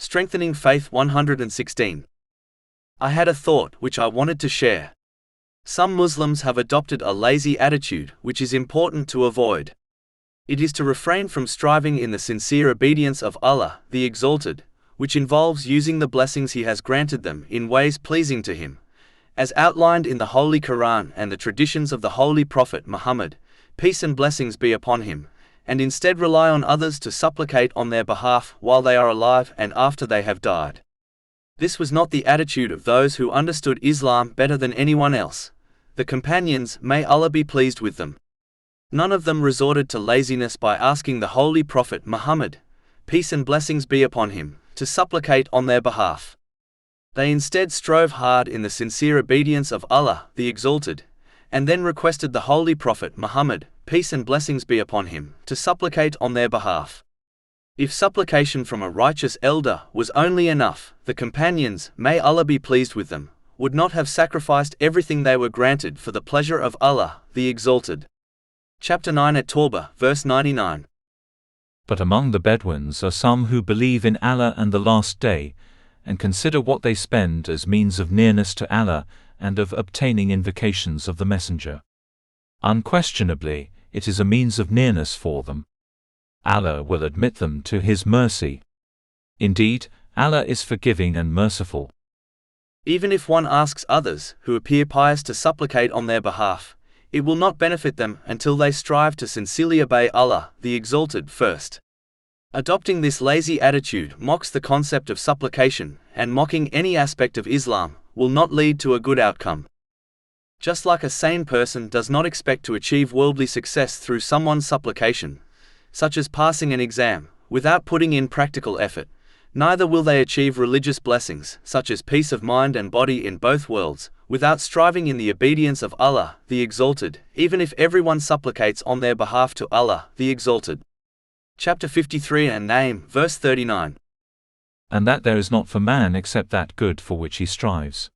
Strengthening Faith 116. I had a thought which I wanted to share. Some Muslims have adopted a lazy attitude which is important to avoid. It is to refrain from striving in the sincere obedience of Allah, the Exalted, which involves using the blessings He has granted them in ways pleasing to Him, as outlined in the Holy Quran and the traditions of the Holy Prophet Muhammad, peace and blessings be upon him, and instead rely on others to supplicate on their behalf while they are alive and after they have died. This was not the attitude of those who understood Islam better than anyone else, the companions, may Allah be pleased with them. None of them resorted to laziness by asking the Holy Prophet Muhammad, peace and blessings be upon him, to supplicate on their behalf. They instead strove hard in the sincere obedience of Allah, the Exalted, and then requested the Holy Prophet Muhammad, peace and blessings be upon him, to supplicate on their behalf. If supplication from a righteous elder was only enough, the companions, may Allah be pleased with them, would not have sacrificed everything they were granted for the pleasure of Allah, the Exalted. Chapter 9 at Tawbah, verse 99. But among the Bedouins are some who believe in Allah and the Last Day, and consider what they spend as means of nearness to Allah and of obtaining invocations of the Messenger. Unquestionably, it is a means of nearness for them. Allah will admit them to His mercy. Indeed, Allah is forgiving and merciful. Even if one asks others, who appear pious, to supplicate on their behalf, it will not benefit them until they strive to sincerely obey Allah, the Exalted, first. Adopting this lazy attitude mocks the concept of supplication, and mocking any aspect of Islam will not lead to a good outcome. Just like a sane person does not expect to achieve worldly success through someone's supplication, such as passing an exam, without putting in practical effort, neither will they achieve religious blessings, such as peace of mind and body in both worlds, without striving in the obedience of Allah, the Exalted, even if everyone supplicates on their behalf to Allah, the Exalted. Chapter 53 and Name, verse 39. And that there is not for man except that good for which he strives.